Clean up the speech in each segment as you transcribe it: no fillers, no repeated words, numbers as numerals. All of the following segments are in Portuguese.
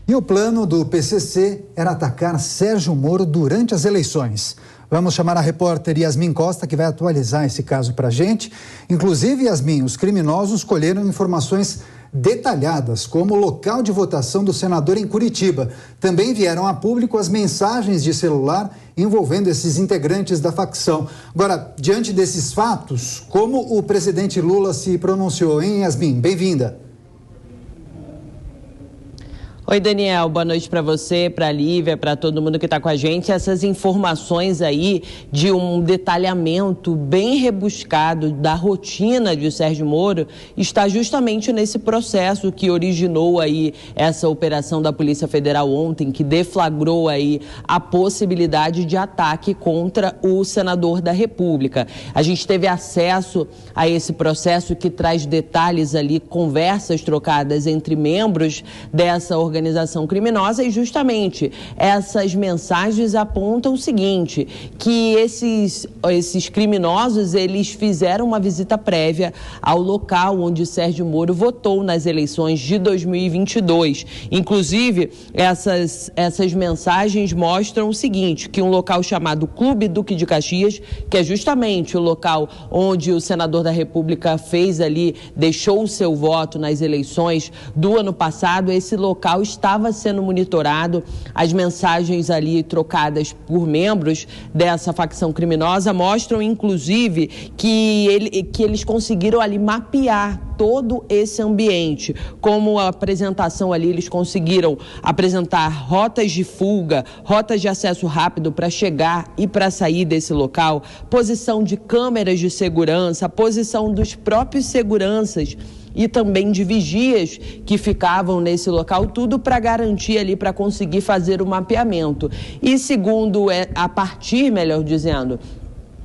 E o plano do PCC era atacar Sérgio Moro durante as eleições. Vamos chamar a repórter Yasmin Costa, que vai atualizar esse caso para a gente. Inclusive, Yasmin, os criminosos colheram informações detalhadas, como o local de votação do senador em Curitiba. Também vieram a público as mensagens de celular envolvendo esses integrantes da facção. Agora, diante desses fatos, como o presidente Lula se pronunciou, hein, Yasmin? Bem-vinda. Oi, Daniel, boa noite para você, para a Lívia, para todo mundo que está com a gente. Essas informações aí de um detalhamento bem rebuscado da rotina de Sérgio Moro está justamente nesse processo que originou aí essa operação da Polícia Federal ontem, que deflagrou aí a possibilidade de ataque contra o senador da República. A gente teve acesso a esse processo que traz detalhes ali, conversas trocadas entre membros dessa organização criminosa, e justamente essas mensagens apontam o seguinte, que esses criminosos, eles fizeram uma visita prévia ao local onde Sérgio Moro votou nas eleições de 2022. Inclusive, essas mensagens mostram o seguinte, que um local chamado Clube Duque de Caxias, que é justamente o local onde o senador da República deixou o seu voto nas eleições do ano passado, esse local estava sendo monitorado. As mensagens ali trocadas por membros dessa facção criminosa mostram, inclusive, que eles conseguiram ali mapear todo esse ambiente. Como a apresentação ali, eles conseguiram apresentar rotas de fuga, rotas de acesso rápido para chegar e para sair desse local, posição de câmeras de segurança, posição dos próprios seguranças e também de vigias que ficavam nesse local, tudo para garantir ali, para conseguir fazer o mapeamento. E segundo, melhor dizendo,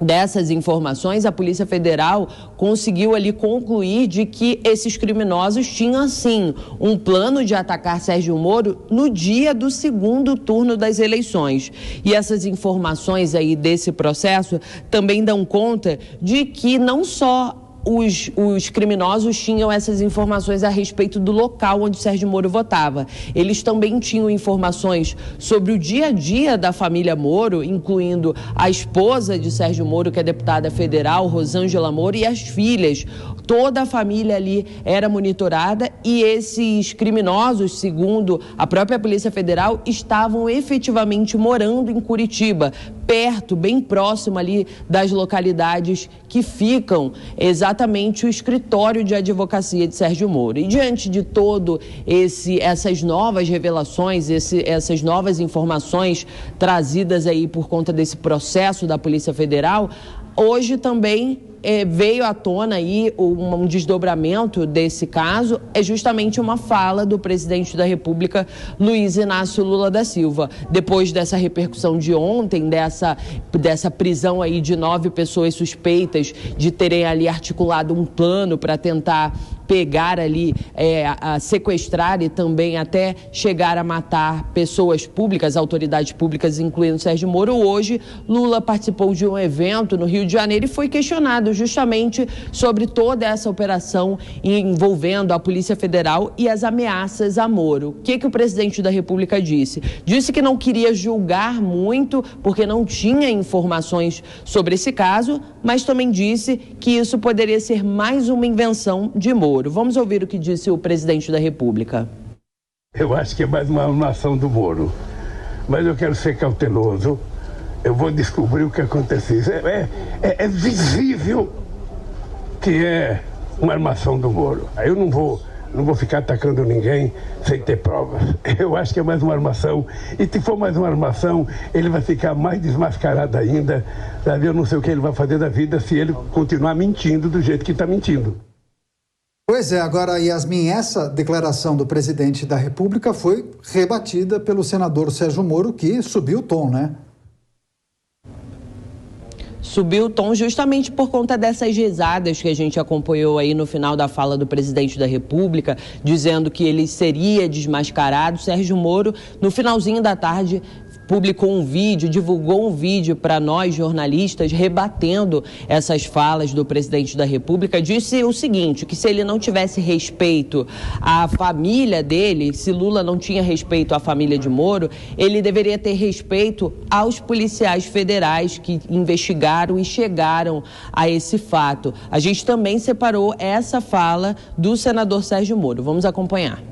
dessas informações, a Polícia Federal conseguiu ali concluir de que esses criminosos tinham, sim, um plano de atacar Sérgio Moro no dia do segundo turno das eleições. E essas informações aí desse processo também dão conta de que não só os criminosos tinham essas informações a respeito do local onde Sérgio Moro votava. Eles também tinham informações sobre o dia a dia da família Moro, incluindo a esposa de Sérgio Moro, que é deputada federal, Rosângela Moro, e as filhas. Toda a família ali era monitorada e esses criminosos, segundo a própria Polícia Federal, estavam efetivamente morando em Curitiba, perto, bem próximo ali das localidades que ficam exatamente o escritório de advocacia de Sérgio Moro. E diante de todo essas novas revelações, essas novas informações trazidas aí por conta desse processo da Polícia Federal, hoje também veio à tona aí um desdobramento desse caso, é justamente uma fala do presidente da República, Luiz Inácio Lula da Silva. Depois dessa repercussão de ontem, dessa prisão aí de 9 pessoas suspeitas de terem ali articulado um plano para tentar pegar ali, a sequestrar e também até chegar a matar pessoas públicas, autoridades públicas, incluindo Sérgio Moro. Hoje, Lula participou de um evento no Rio de Janeiro e foi questionado justamente sobre toda essa operação envolvendo a Polícia Federal e as ameaças a Moro. O que o presidente da República disse? Disse que não queria julgar muito porque não tinha informações sobre esse caso, mas também disse que isso poderia ser mais uma invenção de Moro. Vamos ouvir o que disse o presidente da República. Eu acho que é mais uma armação do Moro, mas eu quero ser cauteloso. Eu vou descobrir o que aconteceu. É visível que é uma armação do Moro. Aí eu não vou ficar atacando ninguém sem ter provas. Eu acho que é mais uma armação. E se for mais uma armação, ele vai ficar mais desmascarado ainda. Sabe? Eu não sei o que ele vai fazer da vida se ele continuar mentindo do jeito que está mentindo. Pois é, agora, Yasmin, essa declaração do presidente da República foi rebatida pelo senador Sérgio Moro, que subiu o tom, né? Subiu o tom justamente por conta dessas risadas que a gente acompanhou aí no final da fala do presidente da República, dizendo que ele seria desmascarado. Sérgio Moro, no finalzinho da tarde, publicou um vídeo, divulgou um vídeo para nós, jornalistas, rebatendo essas falas do presidente da República. Disse o seguinte, que se ele não tivesse respeito à família dele, se Lula não tinha respeito à família de Moro, ele deveria ter respeito aos policiais federais que investigaram e chegaram a esse fato. A gente também separou essa fala do senador Sérgio Moro. Vamos acompanhar.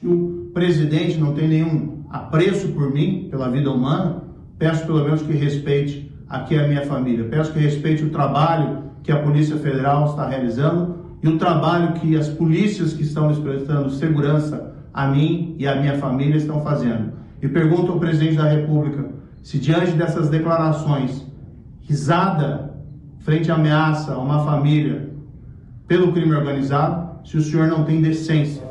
O presidente não tem nenhum apreço por mim, pela vida humana, peço pelo menos que respeite aqui a minha família, peço que respeite o trabalho que a Polícia Federal está realizando e o trabalho que as polícias que estão nos prestando segurança a mim e a minha família estão fazendo. E pergunto ao presidente da República se diante dessas declarações, risada frente à ameaça a uma família pelo crime organizado, se o senhor não tem decência.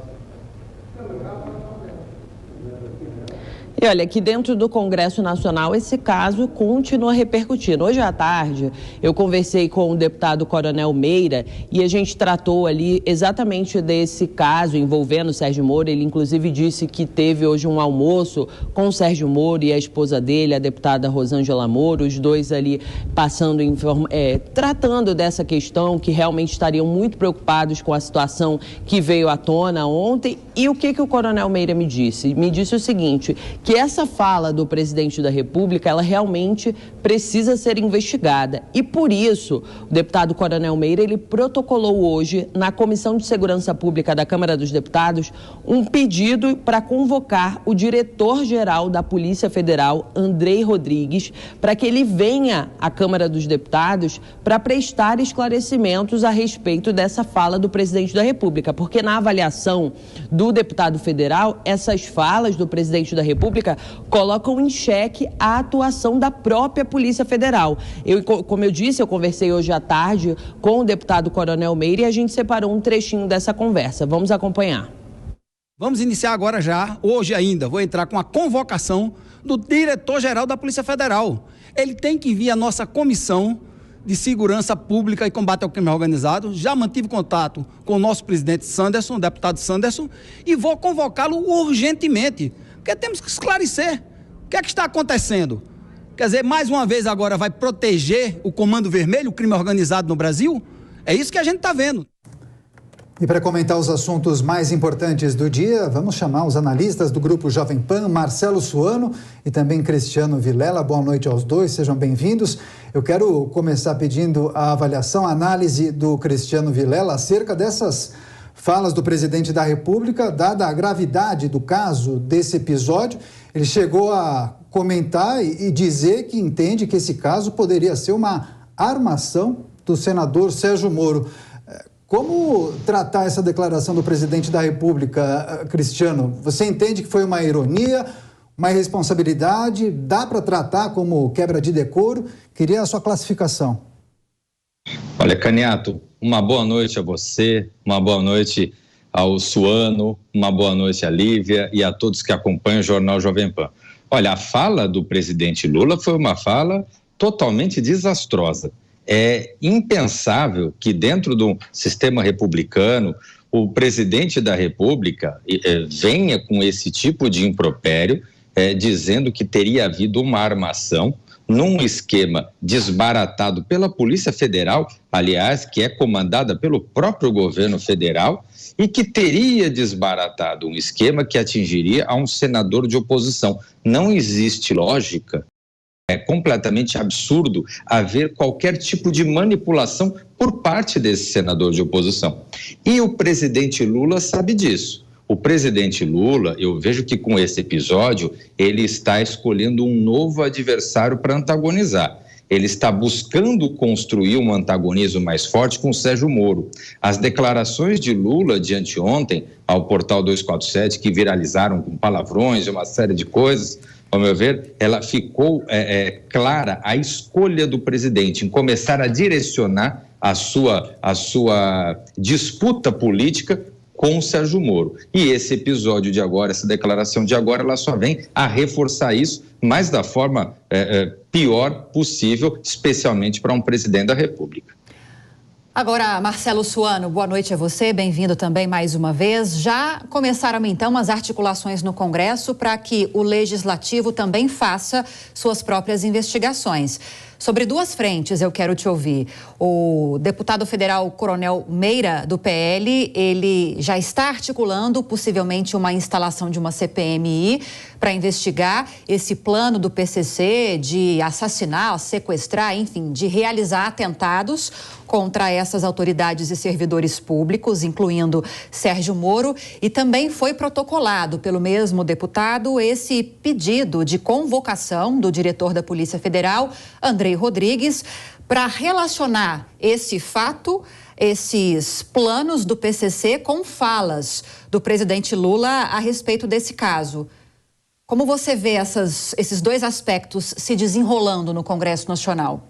E olha, aqui dentro do Congresso Nacional, esse caso continua repercutindo. Hoje à tarde, eu conversei com o deputado Coronel Meira e a gente tratou ali exatamente desse caso envolvendo o Sérgio Moro. Ele, inclusive, disse que teve hoje um almoço com o Sérgio Moro e a esposa dele, a deputada Rosângela Moro, os dois ali passando, tratando dessa questão, que realmente estariam muito preocupados com a situação que veio à tona ontem. E o que o Coronel Meira me disse? Me disse o seguinte, que essa fala do presidente da República, ela realmente precisa ser investigada. E por isso, o deputado Coronel Meira, ele protocolou hoje, na Comissão de Segurança Pública da Câmara dos Deputados, um pedido para convocar o diretor-geral da Polícia Federal, Andrei Rodrigues, para que ele venha à Câmara dos Deputados para prestar esclarecimentos a respeito dessa fala do presidente da República. Porque na avaliação do deputado federal, essas falas do presidente da República colocam em xeque a atuação da própria Polícia Federal. Como eu disse, eu conversei hoje à tarde com o deputado Coronel Meira e a gente separou um trechinho dessa conversa. Vamos acompanhar. Vamos iniciar agora já, hoje ainda, vou entrar com a convocação do diretor-geral da Polícia Federal. Ele tem que vir à nossa Comissão de Segurança Pública e Combate ao Crime Organizado. Já mantive contato com o nosso presidente Sanderson, o deputado Sanderson, e vou convocá-lo urgentemente, porque temos que esclarecer o que é que está acontecendo. Quer dizer, mais uma vez agora vai proteger o Comando Vermelho, o crime organizado no Brasil? É isso que a gente está vendo. E para comentar os assuntos mais importantes do dia, vamos chamar os analistas do Grupo Jovem Pan, Marcelo Suano e também Cristiano Vilela. Boa noite aos dois, sejam bem-vindos. Eu quero começar pedindo a avaliação, a análise do Cristiano Vilela acerca dessas falas do presidente da República, dada a gravidade do caso, desse episódio. Ele chegou a comentar e dizer que entende que esse caso poderia ser uma armação do senador Sérgio Moro. Como tratar essa declaração do presidente da República, Cristiano? Você entende que foi uma ironia, uma irresponsabilidade? Dá para tratar como quebra de decoro? Queria a sua classificação. Olha, Caniato, uma boa noite a você, uma boa noite ao Suano, uma boa noite a Lívia e a todos que acompanham o Jornal Jovem Pan. Olha, a fala do presidente Lula foi uma fala totalmente desastrosa. É impensável que dentro do sistema republicano o presidente da República venha com esse tipo de impropério, dizendo que teria havido uma armação num esquema desbaratado pela Polícia Federal, aliás, que é comandada pelo próprio governo federal, e que teria desbaratado um esquema que atingiria a um senador de oposição. Não existe lógica. É completamente absurdo haver qualquer tipo de manipulação por parte desse senador de oposição. E o presidente Lula sabe disso. O presidente Lula, eu vejo que com esse episódio, ele está escolhendo um novo adversário para antagonizar. Ele está buscando construir um antagonismo mais forte com o Sérgio Moro. As declarações de Lula de anteontem ao Portal 247, que viralizaram com palavrões e uma série de coisas, ao meu ver, ela ficou clara a escolha do presidente em começar a direcionar a sua disputa política com o Sérgio Moro. E esse episódio de agora, essa declaração de agora, ela só vem a reforçar isso, mas da forma pior possível, especialmente para um presidente da República. Agora, Marcelo Suano, boa noite a você, bem-vindo também mais uma vez. Já começaram então as articulações no Congresso para que o Legislativo também faça suas próprias investigações. Sobre duas frentes eu quero te ouvir. O deputado federal Coronel Meira, do PL, ele já está articulando possivelmente uma instalação de uma CPMI para investigar esse plano do PCC de assassinar, sequestrar, enfim, de realizar atentados contra essas autoridades e servidores públicos, incluindo Sérgio Moro, e também foi protocolado pelo mesmo deputado esse pedido de convocação do diretor da Polícia Federal, Andrei Rodrigues, para relacionar esse fato, esses planos do PCC com falas do presidente Lula a respeito desse caso. Como você vê esses dois aspectos se desenrolando no Congresso Nacional?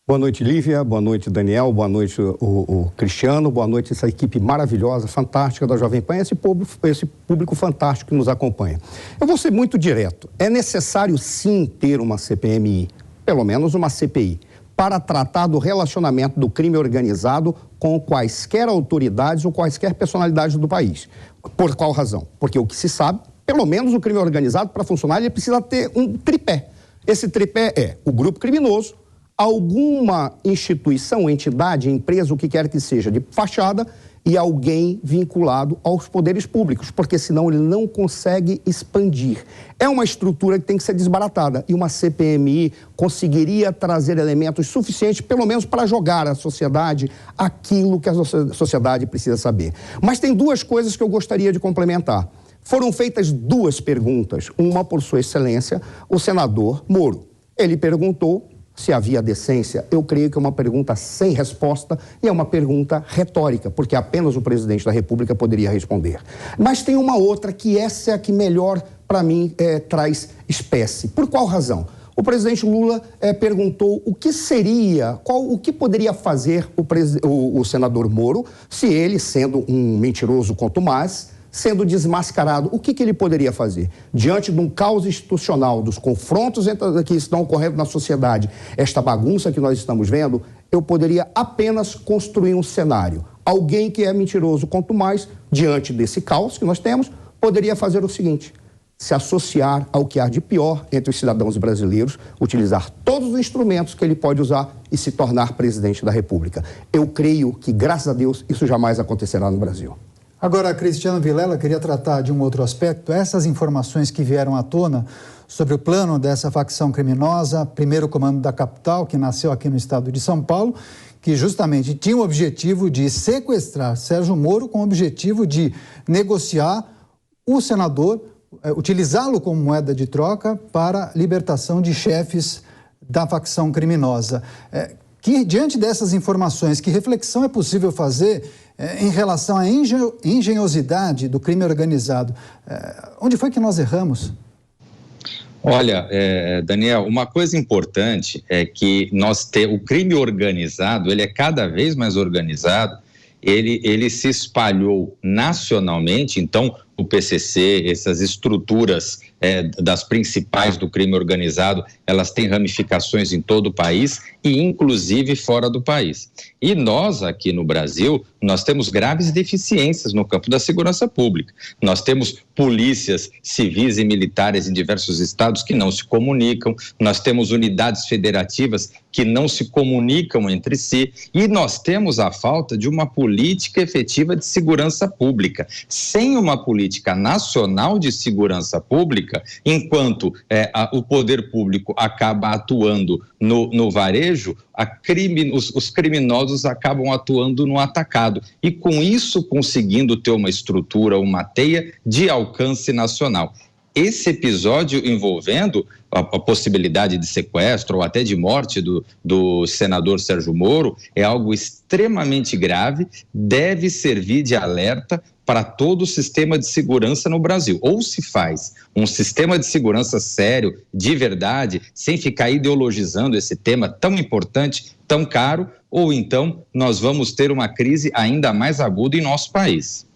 Boa noite, Lívia. Boa noite, Daniel. Boa noite, o Cristiano. Boa noite, essa equipe maravilhosa, fantástica da Jovem Pan, esse público fantástico que nos acompanha. Eu vou ser muito direto. É necessário, sim, ter uma CPMI, pelo menos uma CPI, para tratar do relacionamento do crime organizado com quaisquer autoridades ou quaisquer personalidades do país. Por qual razão? Porque o que se sabe, pelo menos o crime organizado, para funcionar, ele precisa ter um tripé. Esse tripé é o grupo criminoso, alguma instituição, entidade, empresa, o que quer que seja, de fachada, e alguém vinculado aos poderes públicos, porque senão ele não consegue expandir. É uma estrutura que tem que ser desbaratada, e uma CPMI conseguiria trazer elementos suficientes, pelo menos para jogar à sociedade aquilo que a sociedade precisa saber. Mas tem duas coisas que eu gostaria de complementar. Foram feitas duas perguntas, uma por Sua Excelência, o senador Moro. Ele perguntou se havia decência. Eu creio que é uma pergunta sem resposta e é uma pergunta retórica, porque apenas o presidente da República poderia responder. Mas tem uma outra que essa é a que melhor, para mim, traz espécie. Por qual razão? O presidente Lula perguntou o que seria, o que poderia fazer o senador Moro se ele, sendo um mentiroso contumaz, sendo desmascarado, o que ele poderia fazer? Diante de um caos institucional, dos confrontos que estão ocorrendo na sociedade, esta bagunça que nós estamos vendo, eu poderia apenas construir um cenário. Alguém que é mentiroso quanto mais, diante desse caos que nós temos, poderia fazer o seguinte: se associar ao que há de pior entre os cidadãos brasileiros, utilizar todos os instrumentos que ele pode usar e se tornar presidente da República. Eu creio que, graças a Deus, isso jamais acontecerá no Brasil. Agora, Cristiano Vilela, queria tratar de um outro aspecto. Essas informações que vieram à tona sobre o plano dessa facção criminosa, primeiro comando da capital, que nasceu aqui no estado de São Paulo, que justamente tinha o objetivo de sequestrar Sérgio Moro com o objetivo de negociar o senador, utilizá-lo como moeda de troca para libertação de chefes da facção criminosa. Diante dessas informações, que reflexão é possível fazer em relação à engenhosidade do crime organizado? Onde foi que nós erramos? Olha, Daniel, uma coisa importante é que o crime organizado, ele é cada vez mais organizado, ele se espalhou nacionalmente. Então o PCC, essas estruturas das principais do crime organizado, elas têm ramificações em todo o país e inclusive fora do país. E nós aqui no Brasil, nós temos graves deficiências no campo da segurança pública. Nós temos polícias civis e militares em diversos estados que não se comunicam, nós temos unidades federativas que não se comunicam entre si e nós temos a falta de uma política efetiva de segurança pública. Sem uma política nacional de segurança pública, enquanto o poder público acaba atuando no varejo, os criminosos acabam atuando no atacado e com isso conseguindo ter uma estrutura, uma teia de alcance nacional. Esse episódio envolvendo a possibilidade de sequestro ou até de morte do senador Sérgio Moro é algo extremamente grave, deve servir de alerta para todo o sistema de segurança no Brasil. Ou se faz um sistema de segurança sério, de verdade, sem ficar ideologizando esse tema tão importante, tão caro, ou então nós vamos ter uma crise ainda mais aguda em nosso país.